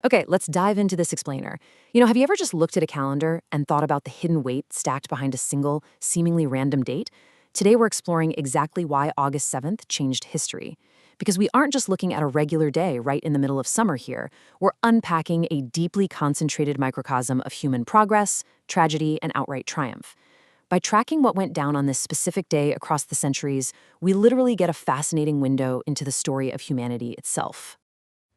Okay, let's dive into this explainer. Have you ever just looked at a calendar and thought about the hidden weight stacked behind a single, seemingly random date? Today we're exploring exactly why August 7th changed history. Because we aren't just looking at a regular day right in the middle of summer here, we're unpacking a deeply concentrated microcosm of human progress, tragedy, and outright triumph. By tracking what went down on this specific day across the centuries, we literally get a fascinating window into the story of humanity itself.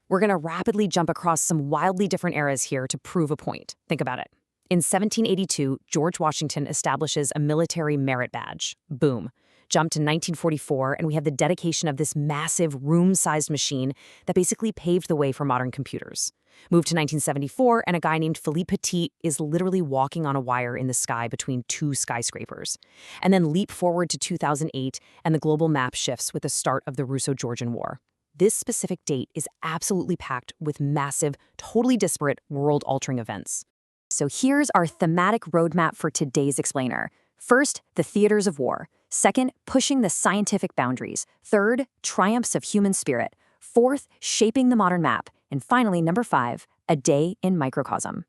We're going to rapidly jump across some wildly different eras here to prove a point. Think about it. In 1782, George Washington establishes a military merit badge. Boom. Jump to 1944, and we have the dedication of this massive room-sized machine that basically paved the way for modern computers. Move to 1974, and a guy named Philippe Petit is literally walking on a wire in the sky between two skyscrapers. And then leap forward to 2008, and the global map shifts with the start of the Russo-Georgian War. This specific date is absolutely packed with massive, totally disparate, world-altering events. So here's our thematic roadmap for today's explainer. First, the theaters of war. Second, pushing the scientific boundaries. Third, triumphs of human spirit. Fourth, shaping the modern map. And finally, number 5, a day in microcosm.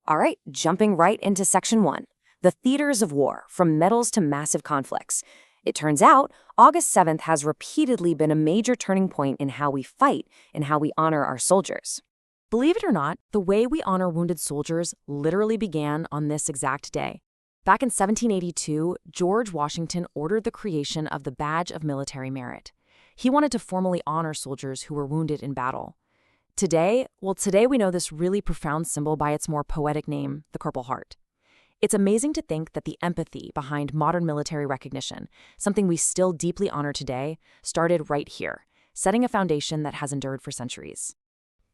All right, jumping right into section 1. The theaters of war, from medals to massive conflicts. It turns out, August 7th has repeatedly been a major turning point in how we fight and how we honor our soldiers. Believe it or not, the way we honor wounded soldiers literally began on this exact day. Back in 1782, George Washington ordered the creation of the Badge of Military Merit. He wanted to formally honor soldiers who were wounded in battle. Today we know this really profound symbol by its more poetic name, the Purple Heart. It's amazing to think that the empathy behind modern military recognition, something we still deeply honor today, started right here, setting a foundation that has endured for centuries.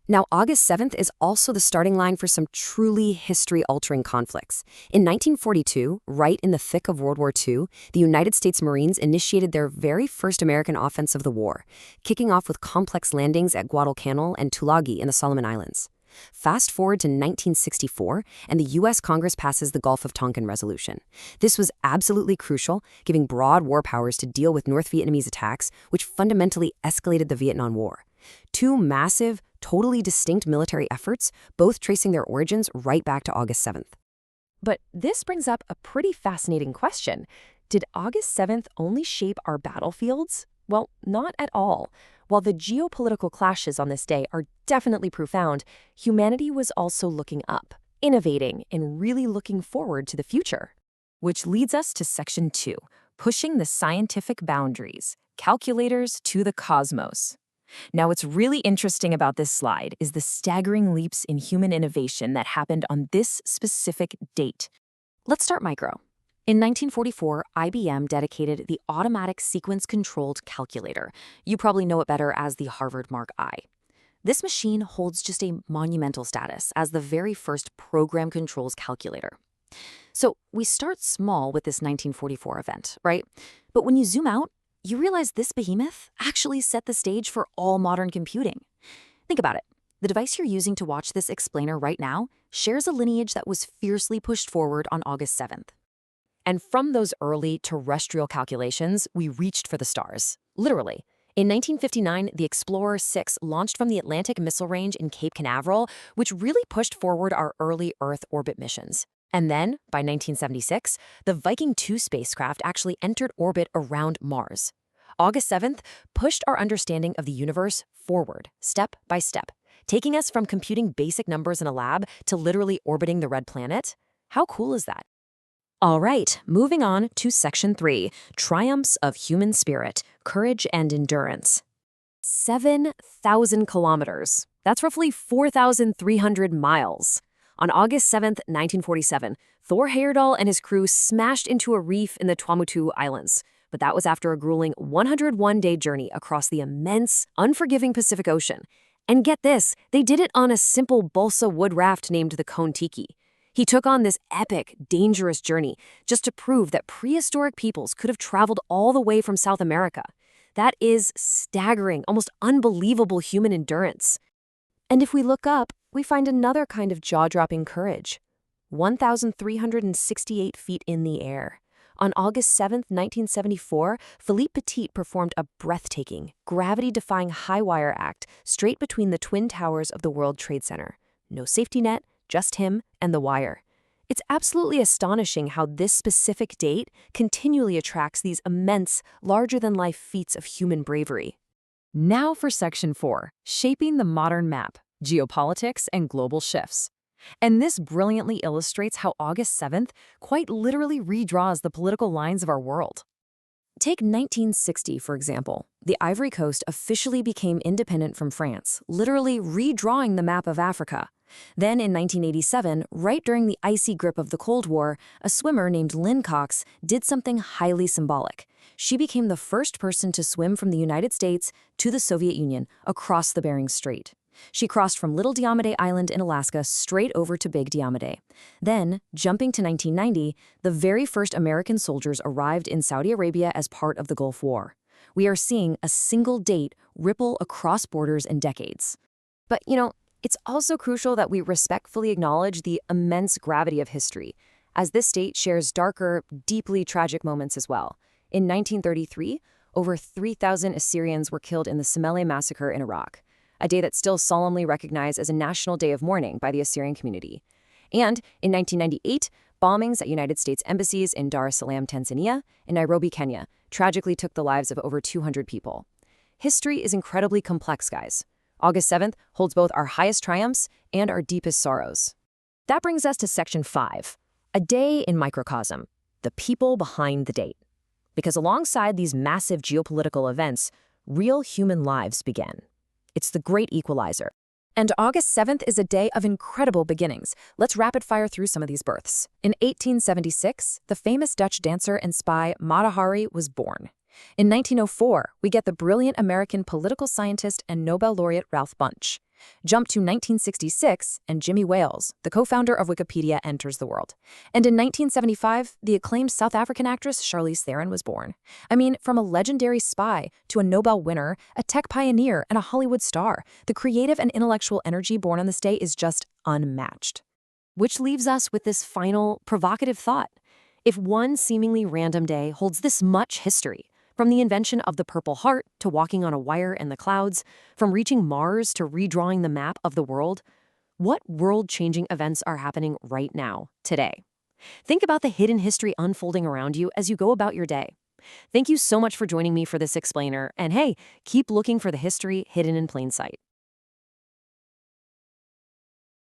Now, August 7th is also the starting line for some truly history-altering conflicts. In 1942, right in the thick of World War II, the United States Marines initiated their very first American offense of the war, kicking off with complex landings at Guadalcanal and Tulagi in the Solomon Islands. Fast forward to 1964, and the U.S. Congress passes the Gulf of Tonkin Resolution. This was absolutely crucial, giving broad war powers to deal with North Vietnamese attacks, which fundamentally escalated the Vietnam War. Two massive, totally distinct military efforts, both tracing their origins right back to August 7th. But this brings up a pretty fascinating question. Did August 7th only shape our battlefields? Well, not at all. While the geopolitical clashes on this day are definitely profound, humanity was also looking up, innovating, and really looking forward to the future. Which leads us to section 2, pushing the scientific boundaries, calculators to the cosmos. Now, what's really interesting about this slide is the staggering leaps in human innovation that happened on this specific date. Let's start micro. In 1944, IBM dedicated the Automatic Sequence-Controlled Calculator. You probably know it better as the Harvard Mark I. This machine holds just a monumental status as the very first program controls calculator. So we start small with this 1944 event, right? But when you zoom out, you realize this behemoth actually set the stage for all modern computing. Think about it. The device you're using to watch this explainer right now shares a lineage that was fiercely pushed forward on August 7th. And from those early terrestrial calculations, we reached for the stars. Literally. In 1959, the Explorer 6 launched from the Atlantic Missile Range in Cape Canaveral, which really pushed forward our early Earth orbit missions. And then, by 1976, the Viking 2 spacecraft actually entered orbit around Mars. August 7th pushed our understanding of the universe forward, step by step, taking us from computing basic numbers in a lab to literally orbiting the red planet. How cool is that? All right, moving on to section 3, triumphs of human spirit, courage and endurance. 7,000 kilometers. That's roughly 4,300 miles. On August 7th, 1947, Thor Heyerdahl and his crew smashed into a reef in the Tuamotu Islands. But that was after a grueling 101-day journey across the immense, unforgiving Pacific Ocean. And get this, they did it on a simple balsa wood raft named the Kon-Tiki. He took on this epic, dangerous journey just to prove that prehistoric peoples could have traveled all the way from South America. That is staggering, almost unbelievable human endurance. And if we look up, we find another kind of jaw-dropping courage. 1,368 feet in the air. On August 7, 1974, Philippe Petit performed a breathtaking, gravity-defying high-wire act straight between the twin towers of the World Trade Center. No safety net, just him and the wire. It's absolutely astonishing how this specific date continually attracts these immense, larger-than-life feats of human bravery. Now for Section 4, Shaping the Modern Map, Geopolitics and Global Shifts. And this brilliantly illustrates how August 7th quite literally redraws the political lines of our world. Take 1960, for example. The Ivory Coast officially became independent from France, literally redrawing the map of Africa. Then in 1987, right during the icy grip of the Cold War, a swimmer named Lynn Cox did something highly symbolic. She became the first person to swim from the United States to the Soviet Union across the Bering Strait. She crossed from Little Diomede Island in Alaska straight over to Big Diomede. Then, jumping to 1990, the very first American soldiers arrived in Saudi Arabia as part of the Gulf War. We are seeing a single date ripple across borders and decades. But, it's also crucial that we respectfully acknowledge the immense gravity of history, as this date shares darker, deeply tragic moments as well. In 1933, over 3,000 Assyrians were killed in the Semele massacre in Iraq, a day that's still solemnly recognized as a national day of mourning by the Assyrian community. And in 1998, bombings at United States embassies in Dar es Salaam, Tanzania, and Nairobi, Kenya, tragically took the lives of over 200 people. History is incredibly complex, guys. August 7th holds both our highest triumphs and our deepest sorrows. That brings us to Section 5, a day in microcosm, the people behind the date. Because alongside these massive geopolitical events, real human lives began. It's the great equalizer. And August 7th is a day of incredible beginnings. Let's rapid fire through some of these births. In 1876, the famous Dutch dancer and spy Mata Hari was born. In 1904, we get the brilliant American political scientist and Nobel laureate Ralph Bunche. Jump to 1966, and Jimmy Wales, the co-founder of Wikipedia, enters the world. And in 1975, the acclaimed South African actress Charlize Theron was born. I mean, from a legendary spy to a Nobel winner, a tech pioneer, and a Hollywood star, the creative and intellectual energy born on this day is just unmatched. Which leaves us with this final, provocative thought. If one seemingly random day holds this much history, from the invention of the Purple Heart to walking on a wire in the clouds, from reaching Mars to redrawing the map of the world, what world-changing events are happening right now, today? Think about the hidden history unfolding around you as you go about your day. Thank you so much for joining me for this explainer, and hey, keep looking for the history hidden in plain sight.